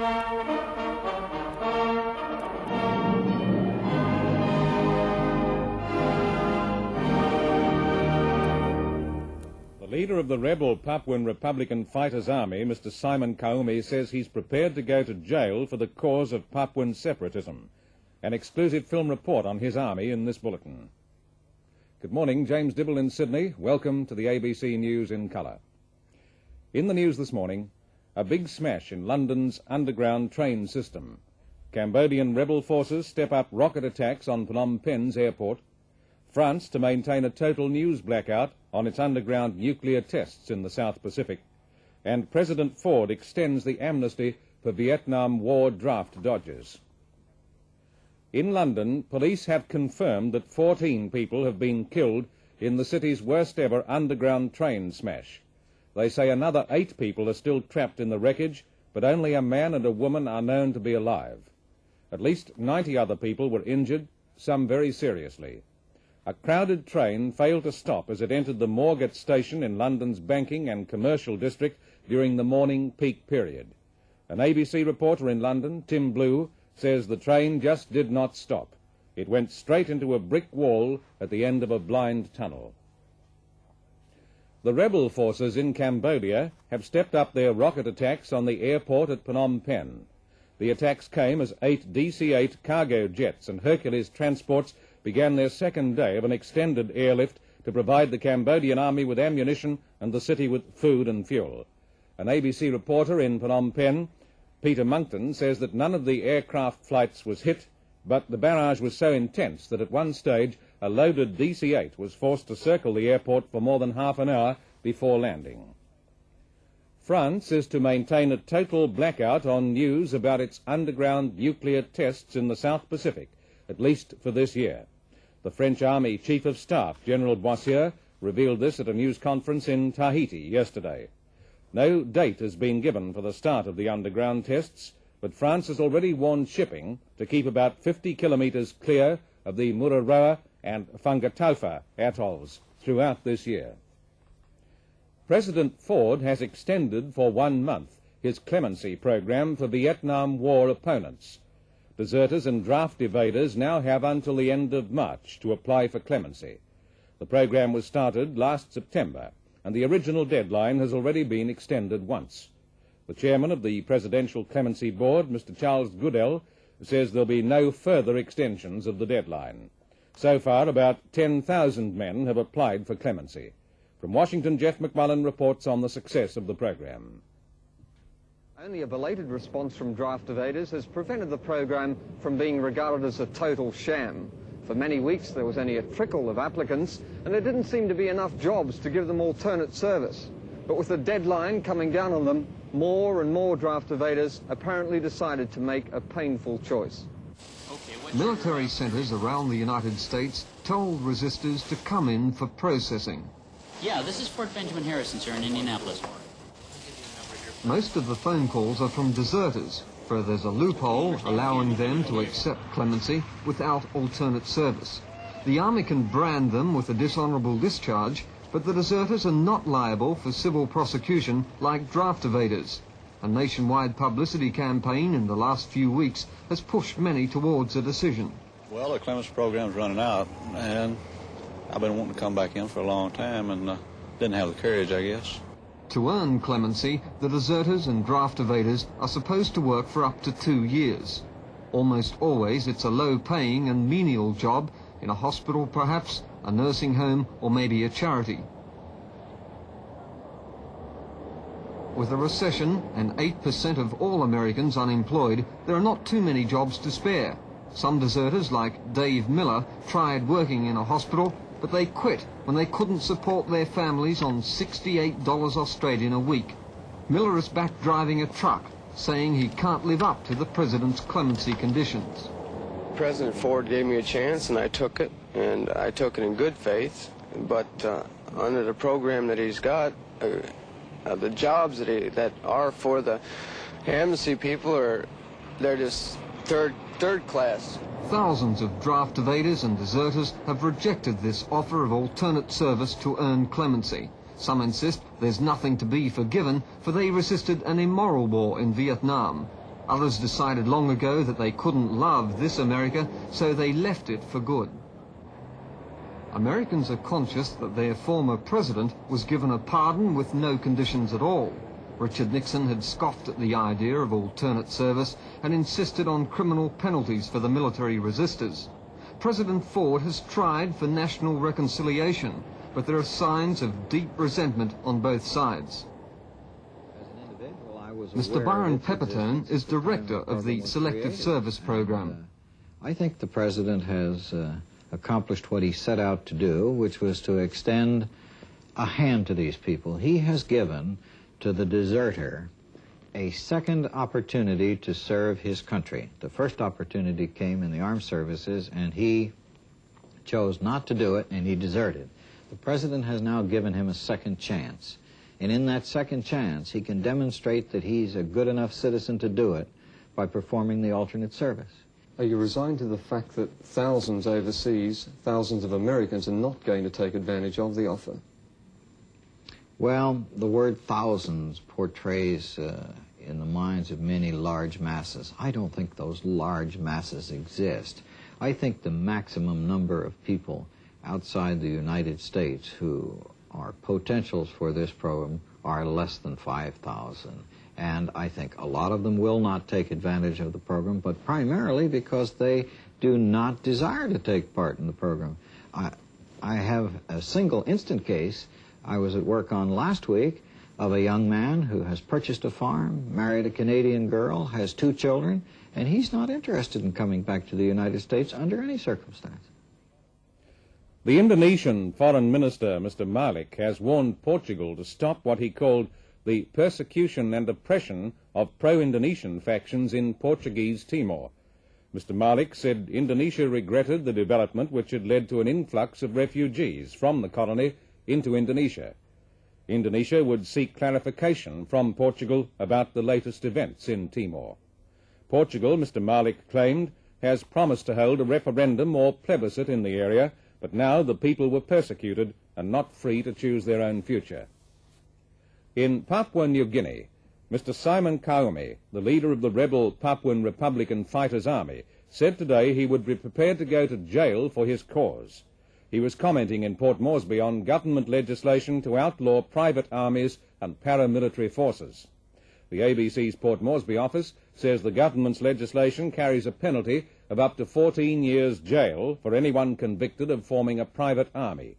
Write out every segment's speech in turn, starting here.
The leader of the rebel Papuan Republican Fighters Army, Mr. Simon Kaumi, says he's prepared to go to jail for the cause of Papuan separatism. An exclusive film report on his army in this bulletin. Good morning, James Dibble in Sydney. Welcome to the ABC News in colour. In the news this morning, a big smash in London's underground train system. Cambodian rebel forces step up rocket attacks on Phnom Penh's airport. France to maintain a total news blackout on its underground nuclear tests in the South Pacific. And President Ford extends the amnesty for Vietnam War draft dodgers. In London, police have confirmed that 14 people have been killed in the city's worst ever underground train smash. They say another 8 people are still trapped in the wreckage, but only a man and a woman are known to be alive. At least 90 other people were injured, some very seriously. A crowded train failed to stop as it entered the Moorgate station in London's banking and commercial district during the morning peak period. An ABC reporter in London, Tim Blue, says the train just did not stop. It went straight into a brick wall at the end of a blind tunnel. The rebel forces in Cambodia have stepped up their rocket attacks on the airport at Phnom Penh. The attacks came as 8 DC-8 cargo jets and Hercules transports began their second day of an extended airlift to provide the Cambodian army with ammunition and the city with food and fuel. An ABC reporter in Phnom Penh, Peter Monkton, says that none of the aircraft flights was hit, but the barrage was so intense that at one stage a loaded DC-8 was forced to circle the airport for more than half an hour before landing. France is to maintain a total blackout on news about its underground nuclear tests in the South Pacific, at least for this year. The French Army Chief of Staff, General Boissier, revealed this at a news conference in Tahiti yesterday. No date has been given for the start of the underground tests, but France has already warned shipping to keep about 50 kilometres clear of the Mururoa and Fangataufa atolls throughout this year. President Ford has extended for 1 month his clemency program for Vietnam War opponents. Deserters and draft evaders now have until the end of March to apply for clemency. The program was started last September, and the original deadline has already been extended once. The chairman of the Presidential Clemency Board, Mr. Charles Goodell, says there'll be no further extensions of the deadline. So far, about 10,000 men have applied for clemency. From Washington, Jeff McMullen reports on the success of the program. Only a belated response from draft evaders has prevented the program from being regarded as a total sham. For many weeks there was only a trickle of applicants, and there didn't seem to be enough jobs to give them alternate service. But with the deadline coming down on them, more and more draft evaders apparently decided to make a painful choice. Military centers around the United States told resistors to come in for processing. Yeah, this is Fort Benjamin Harrison, sir, in Indianapolis. Most of the phone calls are from deserters, for there's a loophole allowing them to accept clemency without alternate service. The Army can brand them with a dishonorable discharge, but the deserters are not liable for civil prosecution like draft evaders. A nationwide publicity campaign in the last few weeks has pushed many towards a decision. Well, the clemency program's running out, and I've been wanting to come back in for a long time and didn't have the courage, I guess. To earn clemency, the deserters and draft evaders are supposed to work for up to 2 years. Almost always it's a low-paying and menial job in a hospital perhaps, a nursing home, or maybe a charity. With a recession and 8% of all Americans unemployed, there are not too many jobs to spare. Some deserters, like Dave Miller, tried working in a hospital, but they quit when they couldn't support their families on $68 Australian a week. Miller is back driving a truck, saying he can't live up to the president's clemency conditions. President Ford gave me a chance, and I took it, and I took it in good faith. But under the program that he's got, the jobs that are for the amnesty people they're just third class. Thousands of draft evaders and deserters have rejected this offer of alternate service to earn clemency. Some insist there's nothing to be forgiven, for they resisted an immoral war in Vietnam. Others decided long ago that they couldn't love this America, so they left it for good. Americans are conscious that their former president was given a pardon with no conditions at all. Richard Nixon had scoffed at the idea of alternate service and insisted on criminal penalties for the military resistors. President Ford has tried for national reconciliation, but there are signs of deep resentment on both sides. Mr. Byron Peppertone is director of the Selective Service Program. I think the president has accomplished what he set out to do, which was to extend a hand to these people. He has given to the deserter a second opportunity to serve his country. The first opportunity came in the armed services, and he chose not to do it, and he deserted. The president has now given him a second chance. And in that second chance, he can demonstrate that he's a good enough citizen to do it by performing the alternate service. Are you resigned to the fact that thousands overseas, thousands of Americans, are not going to take advantage of the offer? Well, the word thousands portrays in the minds of many large masses. I don't think those large masses exist. I think the maximum number of people outside the United States who are potentials for this program are less than 5,000. And I think a lot of them will not take advantage of the program, but primarily because they do not desire to take part in the program. I have a single instant case I was at work on last week of a young man who has purchased a farm, married a Canadian girl, has 2 children, and he's not interested in coming back to the United States under any circumstance. The Indonesian Foreign Minister, Mr. Malik, has warned Portugal to stop what he called the persecution and oppression of pro-Indonesian factions in Portuguese Timor. Mr. Malik said Indonesia regretted the development which had led to an influx of refugees from the colony into Indonesia. Indonesia would seek clarification from Portugal about the latest events in Timor. Portugal, Mr. Malik claimed, has promised to hold a referendum or plebiscite in the area, but now the people were persecuted and not free to choose their own future. In Papua New Guinea, Mr. Simon Kaumi, the leader of the rebel Papuan Republican Fighters Army, said today he would be prepared to go to jail for his cause. He was commenting in Port Moresby on government legislation to outlaw private armies and paramilitary forces. The ABC's Port Moresby office says the government's legislation carries a penalty of up to 14 years jail for anyone convicted of forming a private army.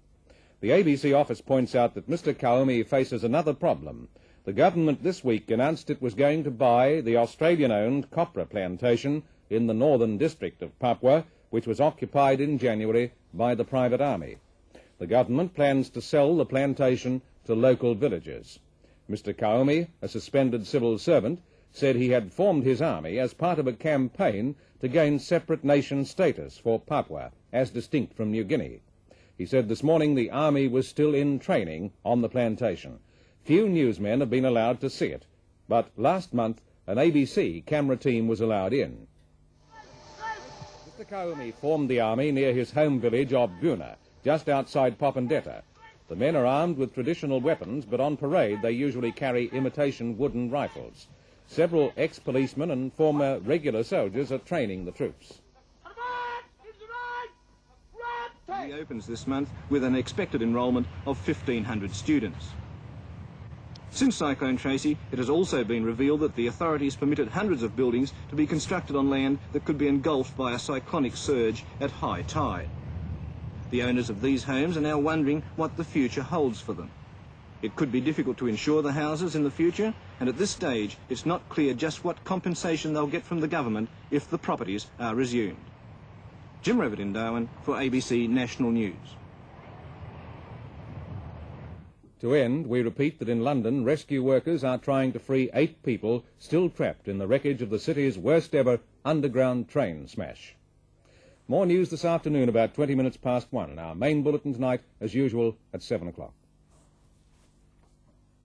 The ABC office points out that Mr. Kaumi faces another problem. The government this week announced it was going to buy the Australian-owned copra plantation in the northern district of Papua, which was occupied in January by the private army. The government plans to sell the plantation to local villagers. Mr. Kaumi, a suspended civil servant, said he had formed his army as part of a campaign to gain separate nation status for Papua, as distinct from New Guinea. He said this morning the army was still in training on the plantation. Few newsmen have been allowed to see it, but last month an ABC camera team was allowed in. Mr. Kaumi formed the army near his home village of Buna, just outside Popondetta. The men are armed with traditional weapons, but on parade they usually carry imitation wooden rifles. Several ex-policemen and former regular soldiers are training the troops. He opens this month with an expected enrolment of 1,500 students. Since Cyclone Tracy, it has also been revealed that the authorities permitted hundreds of buildings to be constructed on land that could be engulfed by a cyclonic surge at high tide. The owners of these homes are now wondering what the future holds for them. It could be difficult to insure the houses in the future, and at this stage it's not clear just what compensation they'll get from the government if the properties are resumed. Jim Revett in Darwin for ABC National News. To end, we repeat that in London, rescue workers are trying to free 8 people still trapped in the wreckage of the city's worst ever underground train smash. More news this afternoon about 20 minutes past 1. Our main bulletin tonight, as usual, at 7 o'clock.